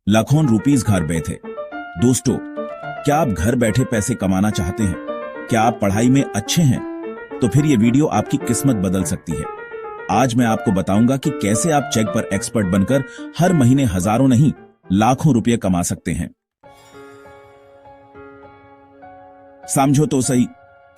लाखों रुपीस घर बैठे। दोस्तों, क्या आप घर बैठे पैसे कमाना चाहते हैं? क्या आप पढ़ाई में अच्छे हैं? तो फिर ये वीडियो आपकी किस्मत बदल सकती है। आज मैं आपको बताऊंगा कि कैसे आप चेक पर एक्सपर्ट बनकर हर महीने हजारों नहीं लाखों रुपए कमा सकते हैं। समझो तो सही।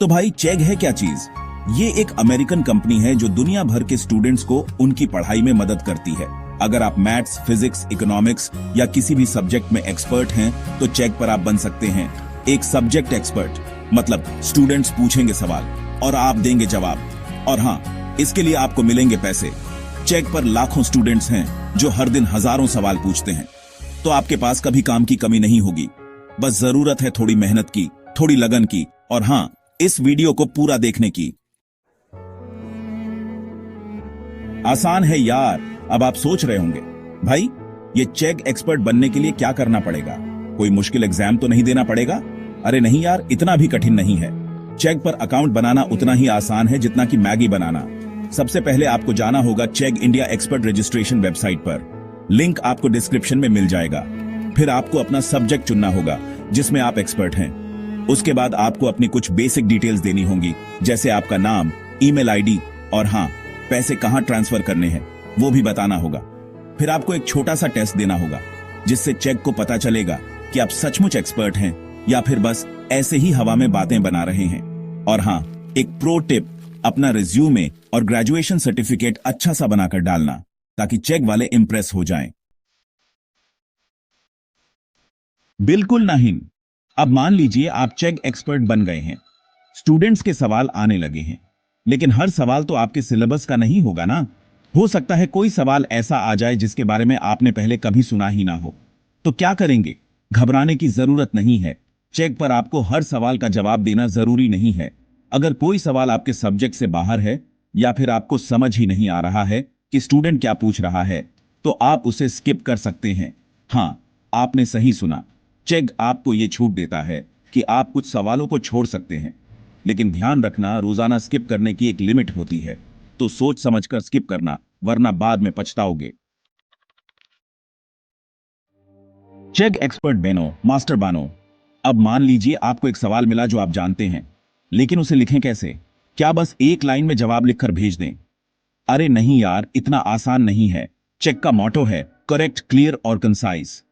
तो भाई, चेक है क्या चीज? ये एक अमेरिकन कंपनी है जो दुनिया भर के स्टूडेंट्स को उनकी पढ़ाई में मदद करती है। अगर आप मैथ्स, फिजिक्स, इकोनॉमिक्स या किसी भी सब्जेक्ट में एक्सपर्ट हैं, तो चेक पर आप बन सकते हैं एक सब्जेक्ट एक्सपर्ट। मतलब स्टूडेंट्स पूछेंगे सवाल और आप देंगे जवाब। और हाँ, इसके लिए आपको मिलेंगे पैसे। चेक पर लाखों स्टूडेंट्स हैं जो हर दिन हजारों सवाल पूछते हैं। तो आपके पास कभी काम की कमी नहीं होगी। बस जरूरत है थोड़ी मेहनत की, थोड़ी लगन की, और हाँ, इस वीडियो को पूरा देखने की। आसान है यार। अब आप सोच रहे होंगे, भाई ये चेक एक्सपर्ट बनने के लिए क्या करना पड़ेगा? कोई मुश्किल एग्जाम तो नहीं देना पड़ेगा? अरे नहीं यार, इतना भी कठिन नहीं है। चेक पर अकाउंट बनाना उतना ही आसान है जितना कि मैगी बनाना। सबसे पहले आपको जाना होगा check India expert registration website पर। लिंक आपको डिस्क्रिप्शन में मिल जाएगा। फिर आपको अपना सब्जेक्ट चुनना होगा जिसमें आप एक्सपर्ट हैं। उसके बाद आपको अपनी कुछ बेसिक डिटेल्स देनी होंगी, जैसे आपका नाम, ईमेल आईडी, और हाँ, पैसे कहां ट्रांसफर करने हैं वो भी बताना होगा। फिर आपको एक छोटा सा टेस्ट देना होगा जिससे चेक को पता चलेगा कि आप सचमुच एक्सपर्ट हैं या फिर बस ऐसे ही हवा में बातें बना रहे हैं। और हाँ, एक प्रो टिप, अपना रिज्यूमे और ग्रेजुएशन सर्टिफिकेट अच्छा सा बनाकर डालना ताकि चेक वाले इंप्रेस हो जाएं। बिल्कुल नहीं। अब मान लीजिए आप चेक एक्सपर्ट बन गए हैं। स्टूडेंट्स के सवाल आने लगे हैं, लेकिन हर सवाल तो आपके सिलेबस का नहीं होगा ना। हो सकता है कोई सवाल ऐसा आ जाए जिसके बारे में आपने पहले कभी सुना ही ना हो। तो क्या करेंगे? घबराने की जरूरत नहीं है। चेक पर आपको हर सवाल का जवाब देना जरूरी नहीं है। अगर कोई सवाल आपके सब्जेक्ट से बाहर है या फिर आपको समझ ही नहीं आ रहा है कि स्टूडेंट क्या पूछ रहा है, तो आप उसे स्किप कर सकते हैं। हाँ, आपने सही सुना। चेक आपको यह छूट देता है कि आप कुछ सवालों को छोड़ सकते हैं। लेकिन ध्यान रखना, रोजाना स्किप करने की एक लिमिट होती है। तो सोच समझकर स्किप करना, वरना बाद में पछताओगे। चेक एक्सपर्ट बनो, मास्टर बनो। अब मान लीजिए आपको एक सवाल मिला जो आप जानते हैं, लेकिन उसे लिखें कैसे? क्या बस एक लाइन में जवाब लिखकर भेज दें? अरे नहीं यार, इतना आसान नहीं है। चेक का मोटो है करेक्ट, क्लियर और कंसाइज।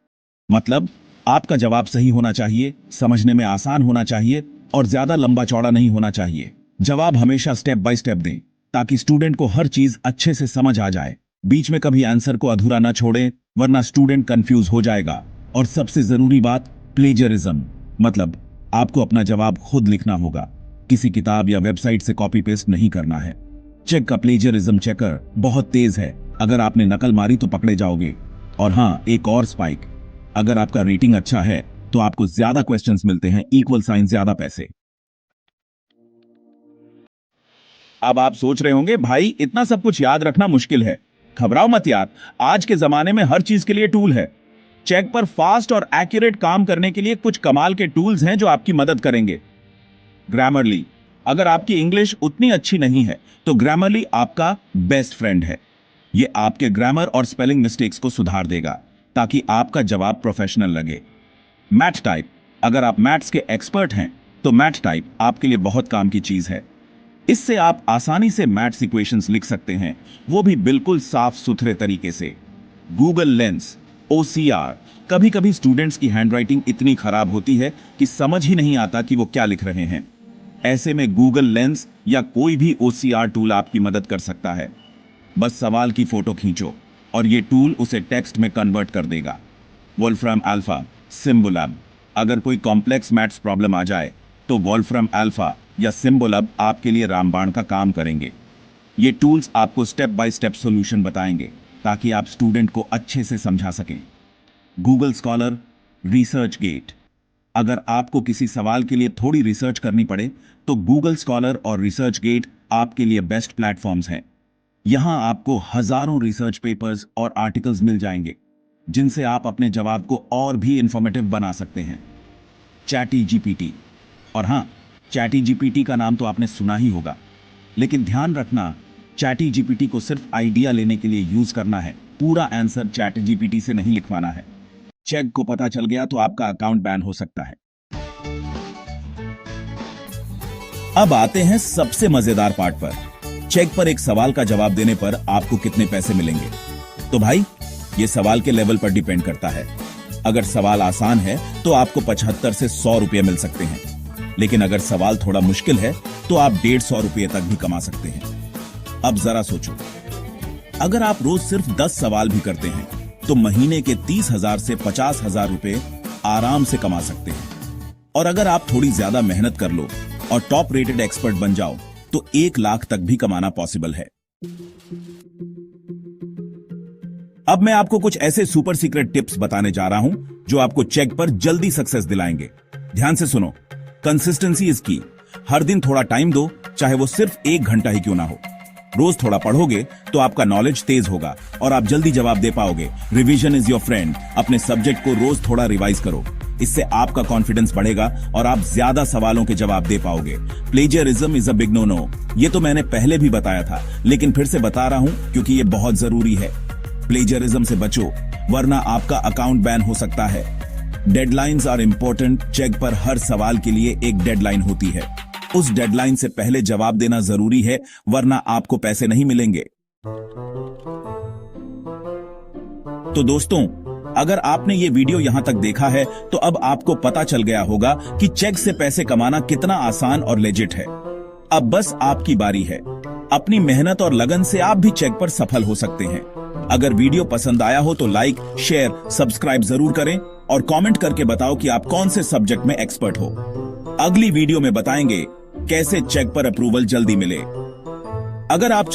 मतलब आपका जवाब सही होना चाहिए, समझने में आसान होना चाहिए और ज्यादा लंबा चौड़ा नहीं होना चाहिए। जवाब हमेशा स्टेप बाय स्टेप दें ताकि स्टूडेंट को हर चीज अच्छे से समझ आ जाए। बीच में कभी आंसर को अधूरा ना छोड़ें, वरना स्टूडेंट कंफ्यूज हो जाएगा। और सबसे जरूरी बात, प्लेजरिज्म। मतलब आपको अपना जवाब खुद लिखना होगा, किसी किताब या वेबसाइट से कॉपी पेस्ट नहीं करना है। चेक का प्लेजरिज्म चेकर बहुत तेज है। अगर आपने नकल मारी तो पकड़े जाओगे। और हाँ, एक और स्पाइक, अगर आपका रेटिंग अच्छा है तो आपको ज्यादा क्वेश्चंस मिलते हैं, इक्वल साइन ज्यादा पैसे। अब आप सोच रहे होंगे, भाई इतना सब कुछ याद रखना मुश्किल है। घबराओ मत यार, आज के जमाने में हर चीज के लिए टूल है। चेक पर फास्ट और एक्यूरेट काम करने के लिए कुछ कमाल के टूल्स हैं जो आपकी मदद करेंगे। ग्रामरली। अगर आपकी इंग्लिश उतनी अच्छी नहीं है तो ग्रामरली आपका बेस्ट फ्रेंड है। यह आपके ग्रामर और स्पेलिंग मिस्टेक्स को सुधार देगा ताकि आपका जवाब प्रोफेशनल लगे। Math type. अगर आप मैथ्स के एक्सपर्ट हैं तो मैथ टाइप आपके लिए बहुत काम की चीज है। इससे आप आसानी से मैथ्स इक्वेशंस लिख सकते हैं, वो भी बिल्कुल साफ सुथरे तरीके से। Google lens, OCR। कभी कभी स्टूडेंट्स की हैंडराइटिंग इतनी खराब होती है कि समझ ही नहीं आता कि वो क्या लिख रहे हैं। ऐसे में गूगल लेंस या कोई भी OCR टूल आपकी मदद कर सकता है। बस सवाल की फोटो खींचो और ये टूल उसे टेक्स्ट में कन्वर्ट कर देगा। Wolfram Alpha, Symbolab. अगर कोई कॉम्प्लेक्स मैथ्स प्रॉब्लम आ जाए तो वोल्फ्राम अल्फा या सिम्बोलैब आपके लिए रामबाण का काम करेंगे। ये टूल्स आपको स्टेप बाय स्टेप सॉल्यूशन बताएंगे ताकि आप स्टूडेंट को अच्छे से समझा सकें। Google Scholar, ResearchGate. अगर आपको किसी सवाल के लिए थोड़ी रिसर्च करनी पड़े तो गूगल स्कॉलर और रिसर्च गेट आपके लिए बेस्ट प्लेटफॉर्म्स हैं। यहां आपको हजारों रिसर्च पेपर्स और आर्टिकल्स मिल जाएंगे जिनसे आप अपने जवाब को और भी इंफॉर्मेटिव बना सकते हैं। Chatty GPT. और हां, चैटी जीपीटी का नाम तो आपने सुना ही होगा, लेकिन ध्यान रखना, चैटी जीपीटी को सिर्फ आइडिया लेने के लिए यूज करना है। पूरा आंसर चैट जीपीटी से नहीं लिखवाना है। चेक को पता चल गया तो आपका अकाउंट बैन हो सकता है। अब आते हैं सबसे मजेदार पार्ट पर। चेक पर एक सवाल का जवाब देने पर आपको कितने पैसे मिलेंगे? तो भाई, ये सवाल के लेवल पर डिपेंड करता है। अगर सवाल आसान है तो आपको 75 से 100 रुपये मिल सकते हैं, लेकिन अगर सवाल थोड़ा मुश्किल है तो आप 150 रुपये तक भी कमा सकते हैं। अब जरा सोचो, अगर आप रोज सिर्फ 10 सवाल भी करते हैं तो महीने के 30,000 से 50,000 रुपये आराम से कमा सकते हैं। और अगर आप थोड़ी ज्यादा मेहनत कर लो और टॉप रेटेड एक्सपर्ट बन जाओ तो 1 लाख तक भी कमाना पॉसिबल है। अब मैं आपको कुछ ऐसे सुपर सीक्रेट टिप्स बताने जा रहा हूं जो आपको चेक पर जल्दी सक्सेस दिलाएंगे। ध्यान से सुनो। कंसिस्टेंसी इज की। हर दिन थोड़ा टाइम दो, चाहे वो सिर्फ 1 घंटा ही क्यों ना हो। रोज थोड़ा पढ़ोगे तो आपका नॉलेज तेज होगा और आप जल्दी जवाब दे पाओगे। Revision is your friend. अपने सब्जेक्ट को रोज थोड़ा रिवाइज करो। इससे आपका कॉन्फिडेंस बढ़ेगा और आप ज्यादा सवालों के जवाब दे पाओगे। Plagiarism is a big no no. ये तो मैंने पहले भी बताया था, लेकिन फिर से बता रहा हूं क्योंकि ये बहुत जरूरी है। प्लेजियरिज्म से बचो, वरना आपका अकाउंट बैन हो सकता है। Deadlines are important. चेक पर हर सवाल के लिए एक डेडलाइन होती है। उस डेडलाइन से पहले जवाब देना जरूरी है, वरना आपको पैसे नहीं मिलेंगे। तो दोस्तों, अगर आपने ये वीडियो यहां तक देखा है तो अब आपको पता चल गया होगा कि चेक से पैसे कमाना कितना आसान और लेजिट है। अब बस आपकी बारी है। अपनी मेहनत और लगन से आप भी चेक पर सफल हो सकते हैं। अगर वीडियो पसंद आया हो तो लाइक, शेयर, सब्सक्राइब जरूर करें और कमेंट करके बताओ कि आप कौन से सब्जेक्ट में एक्सपर्ट हो। अगली वीडियो में बताएंगे कैसे चेक पर अप्रूवल जल्दी मिले। अगर आप